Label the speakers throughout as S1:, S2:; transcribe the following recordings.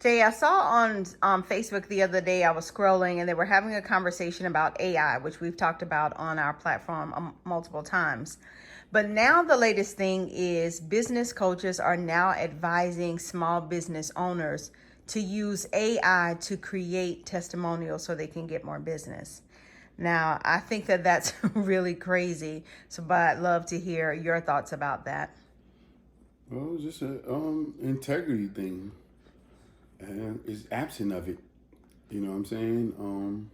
S1: Jay, I saw on Facebook the other day, I was scrolling and they were having a conversation about AI, which we've talked about on our platform multiple times. But now the latest thing is business coaches are now advising small business owners to use AI to create testimonials so they can get more business. Now, I think that that's really crazy. So, but I'd love to hear your thoughts about that.
S2: Well, it's just a integrity thing, and it's absent of it. You know what I'm saying?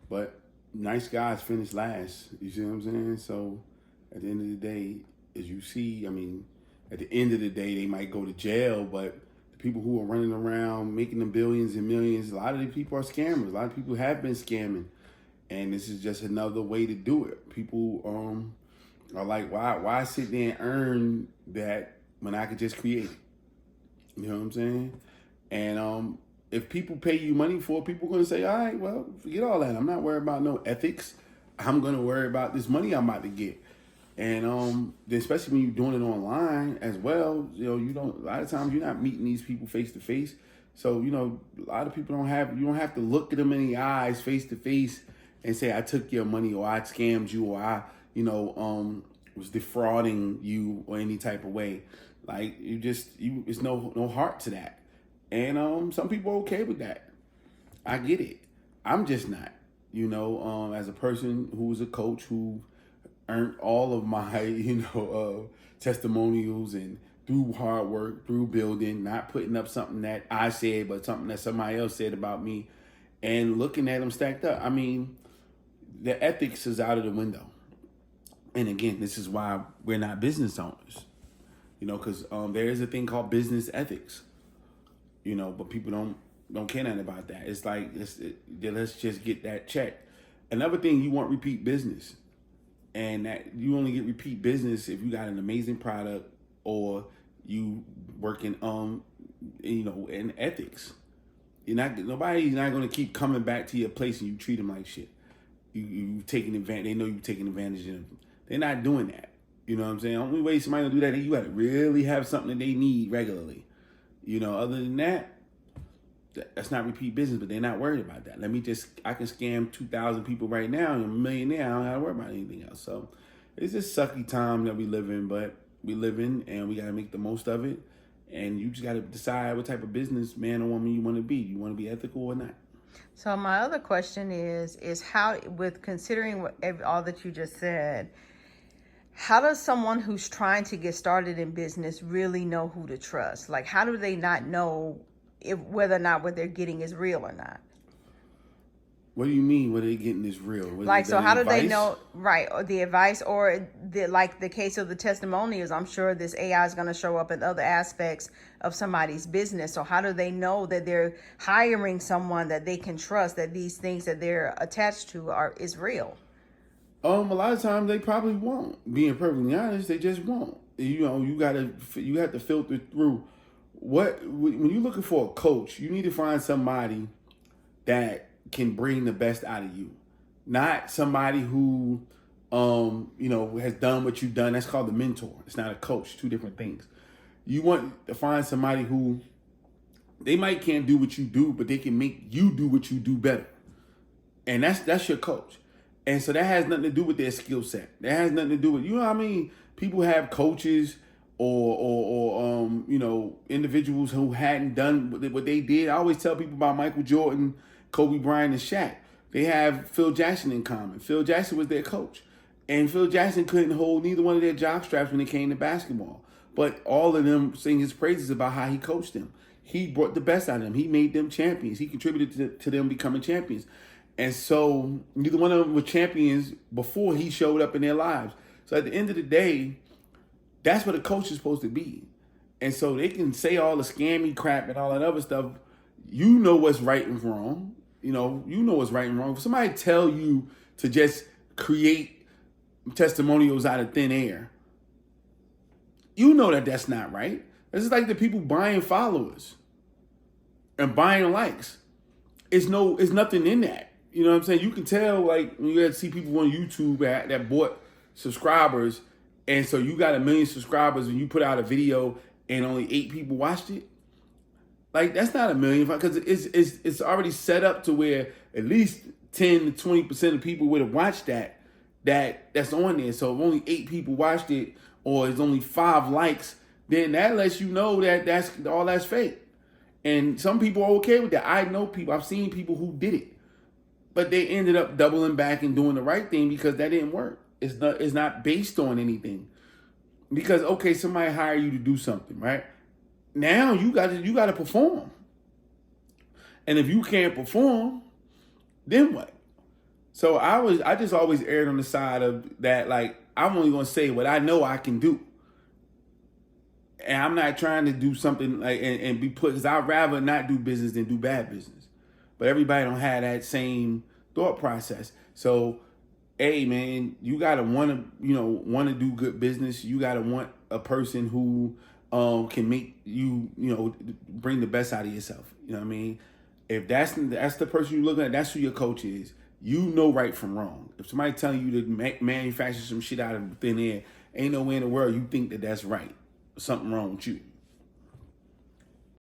S2: But nice guys finish last. You see what I'm saying? So at the end of the day, as you see, I mean, at the end of the day, they might go to jail, but the people who are running around making the billions and millions, a lot of these people are scammers. A lot of people have been scamming, and this is just another way to do it. People are like, why sit there and earn that when I could just create it? You know what I'm saying? And if people pay you money for it, people are gonna say, all right, well, forget all that. I'm not worried about no ethics. I'm gonna worry about this money I'm about to get. And especially when you're doing it online as well, you don't, a lot of times you're not meeting these people face to face. So, a lot of people you don't have to look at them in the eyes face to face and say, I took your money or I scammed you or I, was defrauding you or any type of way. Like it's no heart to that. And some people are okay with that. I get it. I'm just not. As a person who was a coach who earned all of my, testimonials and through hard work, through building, not putting up something that I said, but something that somebody else said about me, and looking at them stacked up. I mean, the ethics is out of the window. And again, this is why we're not business owners, because there is a thing called business ethics, but people don't care nothing about that. It's like, let's just get that check. Another thing, you want repeat business. And that you only get repeat business if you got an amazing product or you working in ethics. Nobody's not gonna keep coming back to your place and you treat them like shit. You taking advantage. They know you taking advantage of them. They're not doing that. You know what I'm saying? Only way somebody will do that, you gotta really have something that they need regularly. Other than that, that's not repeat business, but they're not worried about that. I can scam 2,000 people right now and I'm a millionaire. I don't have to worry about anything else. So it's just sucky time that we live in, but we live in and we got to make the most of it. And you just got to decide what type of business man or woman you want to be. You want to be ethical or not?
S1: So my other question is how, with considering all that you just said, how does someone who's trying to get started in business really know who to trust? Like, how do they not know whether or not what they're getting is real or not?
S2: What do you mean? What are they getting is real?
S1: Like, so how do they know, right? Or the advice, or like the case of the testimonials, I'm sure this AI is going to show up in other aspects of somebody's business. So how do they know that they're hiring someone that they can trust, that these things that they're attached to is real?
S2: A lot of times they probably won't. Being perfectly honest, they just won't. You have to filter through. When you're looking for a coach, you need to find somebody that can bring the best out of you, not somebody who has done what you've done. That's called the mentor. It's not a coach. Two different things. You want to find somebody who they might can't do what you do, but they can make you do what you do better, and that's your coach. And so that has nothing to do with their skill set. That has nothing to do with, what I mean? People have coaches or individuals who hadn't done what they did. I always tell people about Michael Jordan, Kobe Bryant, and Shaq. They have Phil Jackson in common. Phil Jackson was their coach. And Phil Jackson couldn't hold neither one of their jock straps when it came to basketball. But all of them sing his praises about how he coached them. He brought the best out of them. He made them champions. He contributed to them becoming champions. And so neither one of them were champions before he showed up in their lives. So at the end of the day, that's what a coach is supposed to be. And so they can say all the scammy crap and all that other stuff. You know what's right and wrong. You know what's right and wrong. If somebody tell you to just create testimonials out of thin air, you know that that's not right. This is like the people buying followers and buying likes. It's nothing in that. You know what I'm saying? You can tell, like, when you see people on YouTube that bought subscribers, and so you got 1 million subscribers and you put out a video and only 8 people watched it. Like that's not a million because it's already set up to where at least 10 to 20% of people would have watched that's on there. So if only 8 people watched it or it's only 5 likes, then that lets you know that that's fake. And some people are okay with that. I know people, I've seen people who did it, but they ended up doubling back and doing the right thing because that didn't work. It's not based on anything. Because okay, somebody hire you to do something, right? Now you got to perform. And if you can't perform, then what? So I just always erred on the side of that, like, I'm only gonna say what I know I can do. And I'm not trying to do something like and be put, because I'd rather not do business than do bad business. But everybody don't have that same thought process. So, hey man, you gotta wanna do good business. You gotta want a person who can make you, bring the best out of yourself. You know what I mean? If that's the person you're looking at, that's who your coach is. You know right from wrong. If somebody telling you to manufacture some shit out of thin air, ain't no way in the world you think that that's right. Something wrong with you.